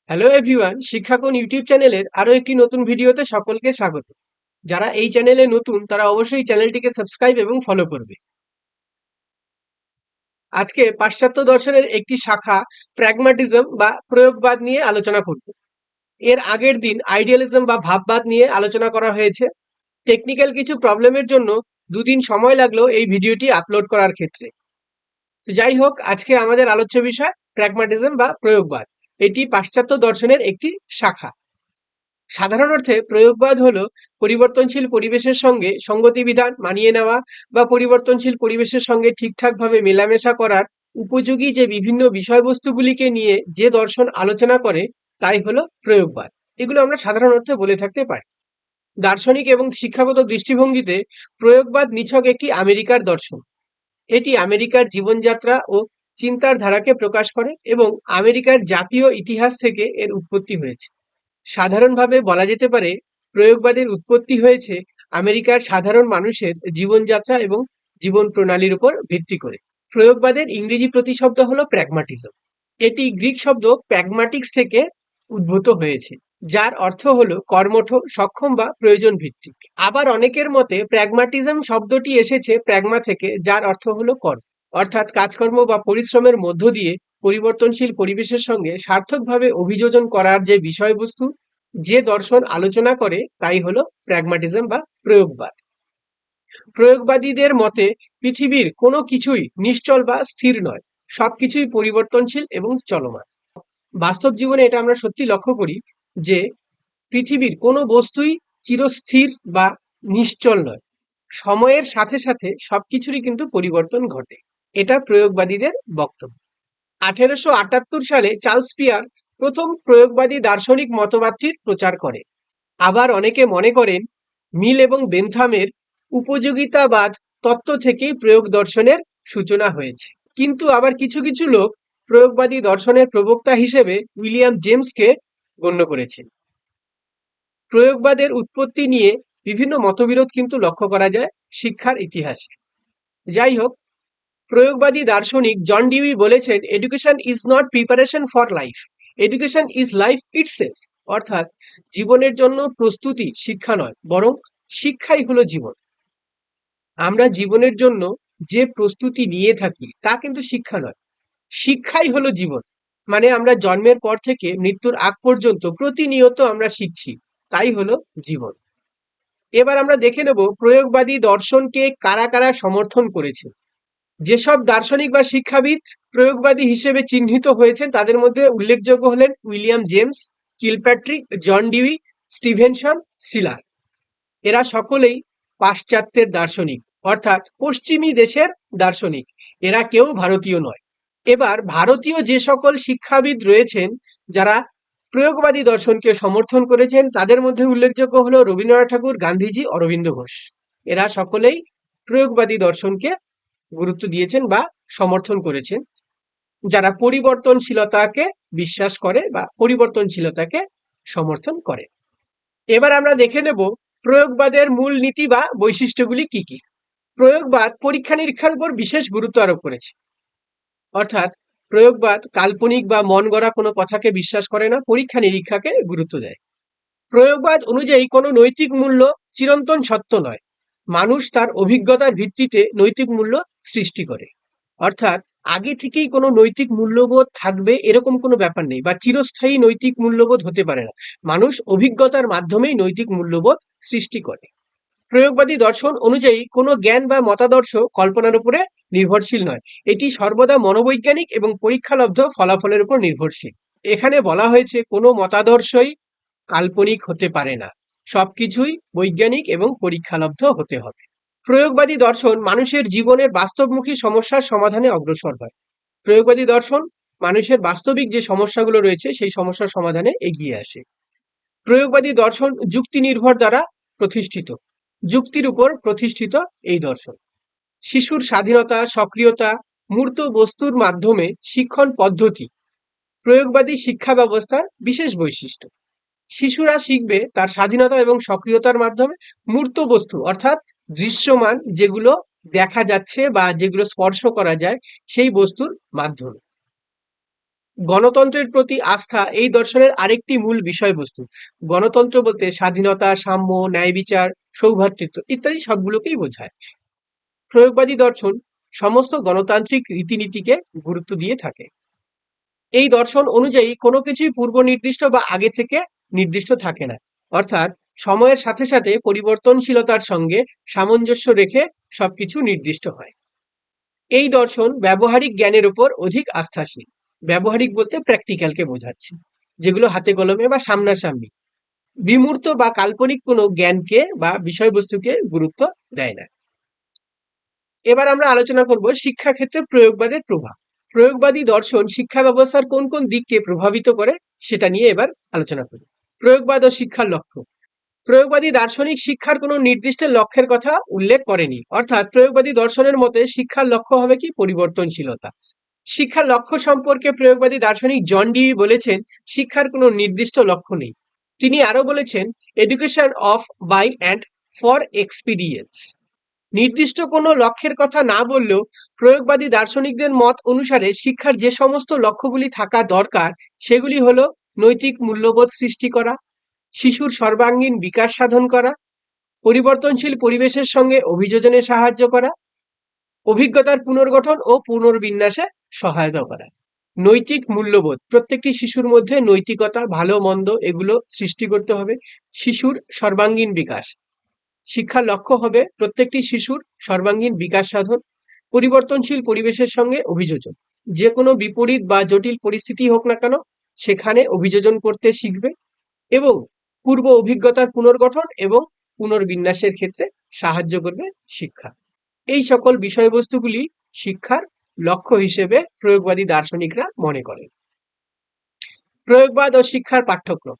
Hello everyone, শিক্ষাকোণ YouTube চ্যানেলের আরো একটি নতুন ভিডিওতে সকলকে স্বাগত। যারা এই চ্যানেলে নতুন তারা অবশ্যই চ্যানেলটিকে সাবস্ক্রাইব এবং ফলো করবে। আজকে পাশ্চাত্য দর্শনের একটি শাখা প্র্যাগমাটিজম বা প্রয়োগবাদ নিয়ে আলোচনা করব। এর আগের দিন আইডিয়ালিজম বা ভাববাদ নিয়ে আলোচনা করা হয়েছে। টেকনিক্যাল কিছু প্রবলেমের জন্য দুদিন সময় লাগলো এই ভিডিওটি আপলোড করার ক্ষেত্রে। তো যাই হোক, আজকে আমাদের আলোচ্য বিষয় প্র্যাগমাটিজম বা প্রয়োগবাদ। এটি পাশ্চাত্য দর্শনের একটি শাখা। সাধারণ অর্থে প্রয়োগবাদ হলো পরিবর্তনশীল পরিবেশের সঙ্গে সঙ্গতি বিধান মানিয়ে নেওয়া বা পরিবর্তনশীল পরিবেশের সঙ্গে ঠিকঠাকভাবে মেলামেশা করার উপযোগী যে বিভিন্ন বিষয়বস্তুগুলিকে নিয়ে যে দর্শন আলোচনা করে তাই হলো প্রয়োগবাদ। এগুলো আমরা সাধারণ অর্থে বলে থাকতে পারি। দার্শনিক এবং শিক্ষাগত দৃষ্টিভঙ্গিতে প্রয়োগবাদ নিছক একটি আমেরিকার দর্শন। এটি আমেরিকার জীবনযাত্রা ও চিন্তার ধারাকে প্রকাশ করে এবং আমেরিকার জাতীয় ইতিহাস থেকে এর উৎপত্তি হয়েছে। সাধারণভাবে বলা যেতে পারে প্রয়োগবাদের উৎপত্তি হয়েছে আমেরিকার সাধারণ মানুষের জীবনযাত্রা এবং জীবন প্রণালীর উপর ভিত্তি করে। প্রয়োগবাদের ইংরেজি প্রতিশব্দ হলো প্র্যাগমাটিজম। এটি গ্রিক শব্দ প্র্যাগমাটিক্স থেকে উদ্ভূত হয়েছে, যার অর্থ হলো কর্মঠ, সক্ষম বা প্রয়োজন ভিত্তিক। আবার অনেকের মতে প্র্যাগমাটিজম শব্দটি এসেছে প্র্যাগমা থেকে, যার অর্থ হলো কর্ম, অর্থাৎ কাজকর্ম বা পরিশ্রমের মধ্য দিয়ে পরিবর্তনশীল পরিবেশের সঙ্গে সার্থকভাবে অভিযোজন করার যে বিষয়বস্তু যে দর্শন আলোচনা করে তাই হলো প্র্যাগমাটিজম বা প্রয়োগবাদ। প্রয়োগবাদীদের মতে পৃথিবীর কোনো কিছুই নিশ্চল বা স্থির নয়, সবকিছুই পরিবর্তনশীল এবং চলমান। বাস্তব জীবনে এটা আমরা সত্যি লক্ষ্য করি যে পৃথিবীর কোনো বস্তুই চিরস্থির বা নিশ্চল নয়। সময়ের সাথে সাথে সবকিছুরই কিন্তু পরিবর্তন ঘটে। এটা প্রয়োগবাদীদের বক্তব্য। 1878 সালে চার্লস পিয়ার প্রথম প্রয়োগবাদী দার্শনিক মতবাদটির প্রচার করে। আবার অনেকে মনে করেন মিল এবং বেন্থামের উপযোগিতাবাদ তত্ত্ব থেকেই প্রয়োগ দর্শনের সূচনা হয়েছে। কিন্তু আবার কিছু কিছু লোক প্রয়োগবাদী দর্শনের প্রবক্তা হিসেবে উইলিয়াম জেমসকে গণ্য করেছেন। প্রয়োগবাদের উৎপত্তি নিয়ে বিভিন্ন মতবিরোধ কিন্তু লক্ষ্য করা যায় শিক্ষার ইতিহাসে। যাই হোক, প্রয়োগবাদী দার্শনিক জন ডিউই বলেছেন, education is not preparation for life, education is life itself. অর্থাৎ জীবনের জন্য প্রস্তুতি শিক্ষা নয়, বরং শিক্ষাই হলো জীবন। আমরা জীবনের জন্য যে প্রস্তুতি নিয়ে থাকি তা কিন্তু শিক্ষা নয়, শিক্ষাই হলো জীবন। মানে আমরা জন্মের পর থেকে মৃত্যুর আগ পর্যন্ত প্রতিনিয়ত আমরা শিখছি, তাই হলো জীবন। এবার আমরা দেখে নেব প্রয়োগবাদী দর্শনকে কারা কারা সমর্থন করেছে। যেসব দার্শনিক বা শিক্ষাবিদ প্রয়োগবাদী হিসেবে চিহ্নিত হয়েছেন তাদের মধ্যে উল্লেখযোগ্য হলেন William James, Kilpatrick, John Dewey, Stevenson, সিলার। এরা সকলেই পাশ্চাত্যের দার্শনিক, অর্থাৎ পশ্চিমী দেশের দার্শনিক। এরা কেউ ভারতীয় নয়। এবার ভারতীয় যে সকল শিক্ষাবিদ রয়েছেন যারা প্রয়োগবাদী দর্শনকে সমর্থন করেছেন তাদের মধ্যে উল্লেখযোগ্য হলো রবীন্দ্রনাথ ঠাকুর, গান্ধীজি, অরবিন্দ ঘোষ। এরা সকলেই প্রয়োগবাদী দর্শনকে গুরুত্ব দিয়েছেন বা সমর্থন করেছেন, যারা পরিবর্তনশীলতাকে বিশ্বাস করে বা পরিবর্তনশীলতাকে সমর্থন করে। এবার আমরা দেখে নেব প্রয়োগবাদের মূল নীতি বা বৈশিষ্ট্যগুলি কি কি। প্রয়োগবাদ পরীক্ষা নিরীক্ষার উপর বিশেষ গুরুত্ব আরোপ করেছে। অর্থাৎ প্রয়োগবাদ কাল্পনিক বা মন গড়া কোনো কথাকে বিশ্বাস করে না, পরীক্ষা নিরীক্ষাকে গুরুত্ব দেয়। প্রয়োগবাদ অনুযায়ী কোনো নৈতিক মূল্য চিরন্তন সত্য নয়, মানুষ তার অভিজ্ঞতার ভিত্তিতে নৈতিক মূল্য সৃষ্টি করে। অর্থাৎ আগে থেকেই কোনো নৈতিক মূল্যবোধ থাকবে এরকম কোনো ব্যাপার নেই, বা চিরস্থায়ী নৈতিক মূল্যবোধ হতে পারে না। মানুষ অভিজ্ঞতার মাধ্যমেই নৈতিক মূল্যবোধ সৃষ্টি করে। প্রয়োগবাদী দর্শন অনুযায়ী কোনো জ্ঞান বা মতাদর্শ কল্পনার উপরে নির্ভরশীল নয়, এটি সর্বদা মনোবৈজ্ঞানিক এবং পরীক্ষালব্ধ ফলাফলের উপর নির্ভরশীল। এখানে বলা হয়েছে কোনো মতাদর্শই কাল্পনিক হতে পারে না, সবকিছুই বৈজ্ঞানিক এবং পরীক্ষালব্ধ হতে হবে। প্রয়োগবাদী দর্শন মানুষের জীবনের বাস্তবমুখী সমস্যার সমাধানে অগ্রসর হয়। প্রয়োগবাদী দর্শন মানুষের বাস্তবিক যে সমস্যাগুলো রয়েছে সেই সমস্যার সমাধানে এগিয়ে আসে। প্রয়োগবাদী দর্শন যুক্তি নির্ভর দ্বারা প্রতিষ্ঠিত, যুক্তির উপর প্রতিষ্ঠিত এই দর্শন। শিশুর স্বাধীনতা, সক্রিয়তা, মূর্ত বস্তুর মাধ্যমে শিক্ষণ পদ্ধতি প্রয়োগবাদী শিক্ষা ব্যবস্থার বিশেষ বৈশিষ্ট্য। শিশুরা শিখবে তার স্বাধীনতা এবং সক্রিয়তার মাধ্যমে, মূর্ত বস্তু অর্থাৎ দৃশ্যমান যেগুলো দেখা যাচ্ছে বা যেগুলো স্পর্শ করা যায় সেই বস্তুর মাধ্যমে। গণতন্ত্রের প্রতি আস্থা এই দর্শনের আরেকটি মূল বিষয়বস্তু। গণতন্ত্র বলতে স্বাধীনতা, সাম্য, ন্যায় বিচার, সৌভ্রাতৃত্ব ইত্যাদি সবগুলোকেই বোঝায়। প্রয়োগবাদী দর্শন সমস্ত গণতান্ত্রিক রীতিনীতিকে গুরুত্ব দিয়ে থাকে। এই দর্শন অনুযায়ী কোনো কিছুই পূর্ব নির্দিষ্ট বা আগে থেকে নির্দিষ্ট থাকে না, অর্থাৎ সময়ের সাথে সাথে পরিবর্তনশীলতার সঙ্গে সামঞ্জস্য রেখে সবকিছু নির্দিষ্ট হয়। এই দর্শন ব্যবহারিক জ্ঞানের উপর অধিক আস্থাশীল। ব্যবহারিক বলতে প্র্যাকটিক্যালকে বোঝাচ্ছে, যেগুলো হাতে কলমে বা সামনাসামনি। বিমূর্ত বা কাল্পনিক কোনো জ্ঞানকে বা বিষয়বস্তুকে গুরুত্ব দেয় না। এবার আমরা আলোচনা করব শিক্ষাক্ষেত্রে প্রয়োগবাদের প্রভাব। প্রয়োগবাদী দর্শন শিক্ষা ব্যবস্থার কোন কোন দিককে প্রভাবিত করে সেটা নিয়ে এবার আলোচনা করি। প্রয়োগবাদ ও শিক্ষার লক্ষ্য। প্রয়োগবাদী দার্শনিক শিক্ষার কোনো নির্দিষ্ট লক্ষ্যের কথা উল্লেখ করেনি, অর্থাৎ প্রয়োগবাদী দর্শনের মতে শিক্ষার লক্ষ্য হবে কি পরিবর্তনশীলতা। শিক্ষার লক্ষ্য সম্পর্কে প্রয়োগবাদী দার্শনিক জন ডিউই বলেছেন, শিক্ষার কোনো নির্দিষ্ট লক্ষ্য নেই। তিনি আরো বলেছেন, education of by and for experience. নির্দিষ্ট কোনো লক্ষ্যের কথা না বললেও প্রয়োগবাদী দার্শনিকদের মত অনুসারে শিক্ষার যে সমস্ত লক্ষ্যগুলি থাকা দরকার সেগুলি হলো নৈতিক মূল্যবোধ সৃষ্টি করা, শিশুর সর্বাঙ্গীন বিকাশ সাধন করা, পরিবর্তনশীল পরিবেশের সঙ্গে অভিযোজনে সাহায্য করা, অভিজ্ঞতার পুনর্গঠন ও পুনর্বিন্যাসে সহায়তা করা। নৈতিক মূল্যবোধ, প্রত্যেকটি শিশুর মধ্যে নৈতিকতা, ভালো মন্দ এগুলো সৃষ্টি করতে হবে। শিশুর সর্বাঙ্গীন বিকাশ, শিক্ষার লক্ষ্য হবে প্রত্যেকটি শিশুর সর্বাঙ্গীন বিকাশ সাধন। পরিবর্তনশীল পরিবেশের সঙ্গে অভিযোজন, যে কোনো বিপরীত বা জটিল পরিস্থিতি হোক না কেন সেখানে অভিযোজন করতে শিখবে। এবং পূর্ব অভিজ্ঞতার পুনর্গঠন এবং পুনর্বিন্যাসের ক্ষেত্রে সাহায্য করবে শিক্ষা। এই সকল বিষয়বস্তুগুলি শিক্ষার লক্ষ্য হিসেবে প্রয়োগবাদী দার্শনিকরা মনে করেন। প্রয়োগবাদ ও শিক্ষার পাঠ্যক্রম।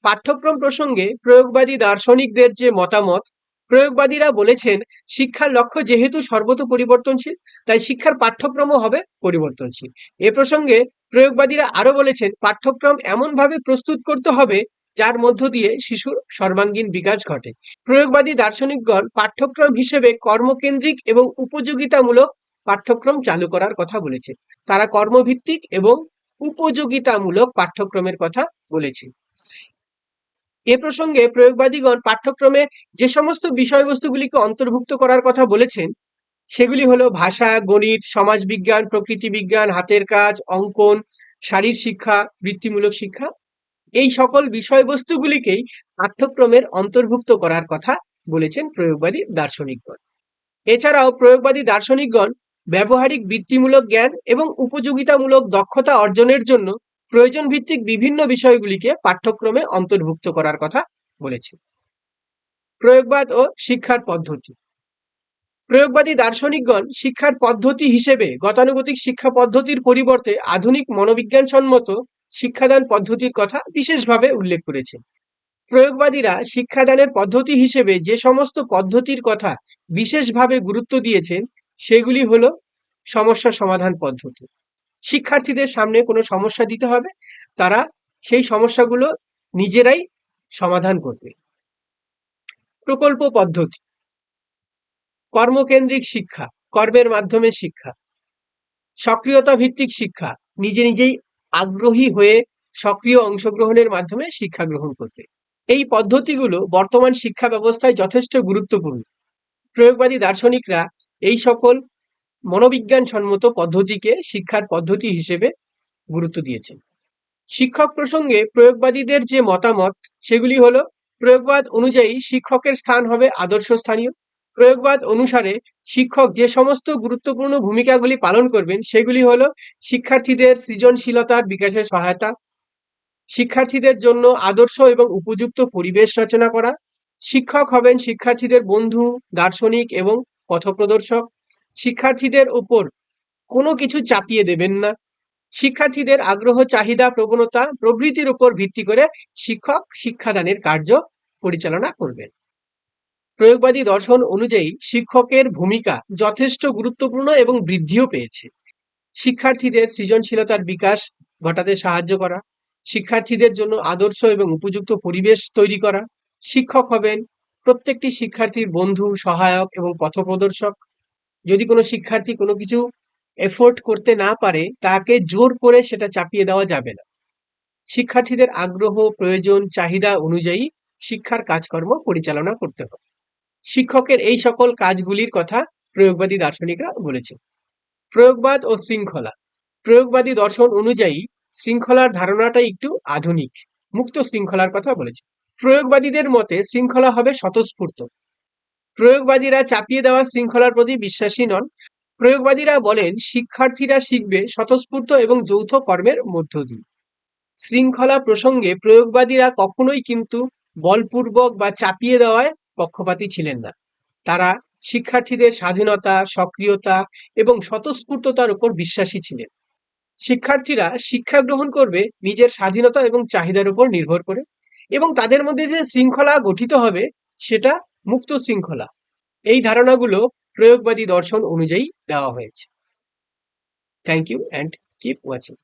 পাঠ্যক্রম প্রসঙ্গে প্রয়োগবাদী দার্শনিকদের যে মতামত, প্রয়োগবাদীরা বলেছেন শিক্ষার লক্ষ্য যেহেতু সর্বত পরিবর্তনশীল, তাই শিক্ষার পাঠ্যক্রমও হবে পরিবর্তনশীল। এ প্রসঙ্গে প্রয়োগবাদীরা আরো বলেছেন পাঠ্যক্রম এমনভাবে প্রস্তুত করতে হবে যার মধ্য দিয়ে শিশুর সর্বাঙ্গীন বিকাশ ঘটে। প্রয়োগবাদী দার্শনিকগণ পাঠ্যক্রম হিসেবে কর্মকেন্দ্রিক এবং উপযোগিতামূলক পাঠ্যক্রম চালু করার কথা বলেছে। তারা কর্মভিত্তিক এবং উপযোগিতামূলক পাঠ্যক্রমের কথা বলেছে। এ প্রসঙ্গে প্রয়োগবাদীগণ পাঠ্যক্রমে যে সমস্ত বিষয়বস্তুগুলিকে অন্তর্ভুক্ত করার কথা বলেছেন সেগুলি হলো ভাষা, গণিত, সমাজবিজ্ঞান, প্রকৃতি বিজ্ঞান, হাতের কাজ, অঙ্কন, শারীর শিক্ষা, বৃত্তিমূলক শিক্ষা। এই সকল বিষয়বস্তুগুলিকেই পাঠ্যক্রমের অন্তর্ভুক্ত করার কথা বলেছেন প্রয়োগবাদী দার্শনিকগণ। এছাড়াও প্রয়োগবাদী দার্শনিকগণ ব্যবহারিক বৃত্তিমূলক জ্ঞান এবং উপযোগিতামূলক দক্ষতা অর্জনের জন্য প্রয়োজন ভিত্তিক বিভিন্ন বিষয়গুলিকে পাঠ্যক্রমে অন্তর্ভুক্ত করার কথা বলেছে। প্রয়োগবাদ ও শিক্ষার পদ্ধতি। প্রয়োগবাদী দার্শনিকগণ শিক্ষার পদ্ধতি হিসেবে গতানুগতিক শিক্ষা পদ্ধতির পরিবর্তে আধুনিক মনোবিজ্ঞানসম্মত শিক্ষাদান পদ্ধতির কথা বিশেষভাবে উল্লেখ করেছেন। প্রয়োগবাদীরা শিক্ষাদানের পদ্ধতি হিসেবে যে সমস্ত পদ্ধতির কথা বিশেষভাবে গুরুত্ব দিয়েছেন সেগুলি হলো সমস্যা সমাধান পদ্ধতি। শিক্ষার্থীদের সামনে কোনো সমস্যা দিতে হবে, তারা সেই সমস্যাগুলো নিজেরাই সমাধান করবে। প্রকল্প পদ্ধতি, কর্মকেন্দ্রিক শিক্ষা, কর্মের মাধ্যমে শিক্ষা, সক্রিয়তা ভিত্তিক শিক্ষা, নিজে নিজেই আগ্রহী হয়ে সক্রিয় অংশগ্রহণের মাধ্যমে শিক্ষা গ্রহণ করবে। এই পদ্ধতিগুলো বর্তমান শিক্ষা ব্যবস্থায় যথেষ্ট গুরুত্বপূর্ণ। প্রয়োগবাদী দার্শনিকরা এই সকল মনোবিজ্ঞানসম্মত পদ্ধতিকে শিক্ষার পদ্ধতি হিসেবে গুরুত্ব দিয়েছেন। শিক্ষক প্রসঙ্গে প্রয়োগবাদীদের যে মতামত সেগুলি হলো, প্রয়োগবাদ অনুযায়ী শিক্ষকের স্থান হবে আদর্শ স্থানীয়। প্রয়োগবাদ অনুসারে শিক্ষক যে সমস্ত গুরুত্বপূর্ণ ভূমিকাগুলি পালন করবেন সেগুলি হলো শিক্ষার্থীদের সৃজনশীলতার বিকাশে সহায়তা, শিক্ষার্থীদের জন্য আদর্শ এবং উপযুক্ত পরিবেশ রচনা করা, শিক্ষক হবেন শিক্ষার্থীদের বন্ধু, দার্শনিক এবং পথপ্রদর্শক, শিক্ষার্থীদের উপর কোনো কিছু চাপিয়ে দেবেন না, শিক্ষার্থীদের আগ্রহ, চাহিদা, প্রবণতা প্রভৃতির উপর ভিত্তি করে শিক্ষক শিক্ষাদানের কার্য পরিচালনা করবেন। প্রয়োগবাদী দর্শন অনুযায়ী শিক্ষকের ভূমিকা যথেষ্ট গুরুত্বপূর্ণ এবং বৃদ্ধিও পেয়েছে। শিক্ষার্থীদের সৃজনশীলতার বিকাশ ঘটাতে সাহায্য করা, শিক্ষার্থীদের জন্য আদর্শ এবং উপযুক্ত পরিবেশ তৈরি করা, শিক্ষক হবেন প্রত্যেকটি শিক্ষার্থীর বন্ধু, সহায়ক এবং পথপ্রদর্শক। যদি কোনো শিক্ষার্থী কোনো কিছু এফোর্ট করতে না পারে তাকে জোর করে সেটা চাপিয়ে দেওয়া যাবে না। শিক্ষার্থীদের আগ্রহ, প্রয়োজন, চাহিদা অনুযায়ী শিক্ষার কাজকর্ম পরিচালনা করতে হবে। শিক্ষকের এই সকল কাজগুলির কথা প্রয়োগবাদী দার্শনিকরা বলেছেন। প্রয়োগবাদ ও শৃঙ্খলা। প্রয়োগবাদী দর্শন অনুযায়ী শৃঙ্খলার ধারণাটা একটু আধুনিক, মুক্ত শৃঙ্খলার কথা বলেছে। প্রয়োগবাদীদের মতে শৃঙ্খলা হবে স্বতঃস্ফূর্ত। প্রয়োগবাদীরা চাপিয়ে দেওয়া শৃঙ্খলার প্রতি বিশ্বাসী নন। প্রয়োগবাদীরা বলেন শিক্ষার্থীরা শিখবে স্বতঃস্ফূর্ত এবং যৌথ কর্মের মধ্য দিয়ে। শৃঙ্খলা প্রসঙ্গে প্রয়োগবাদীরা কখনোই কিন্তু বলপূর্বক বা চাপিয়ে দেওয়ায় পক্ষপাতী ছিলেন না। তারা শিক্ষার্থীদের স্বাধীনতা, সক্রিয়তা এবং স্বতঃস্ফূর্ততার উপর বিশ্বাসী ছিলেন। শিক্ষার্থীরা শিক্ষা গ্রহণ করবে নিজের স্বাধীনতা এবং চাহিদার উপর নির্ভর করে, এবং তাদের মধ্যে যে শৃঙ্খলা গঠিত হবে সেটা মুক্ত শৃঙ্খলা। এই ধারণাগুলো প্রয়োগবাদী দর্শন অনুযায়ী দেওয়া হয়েছে। Thank you and keep watching.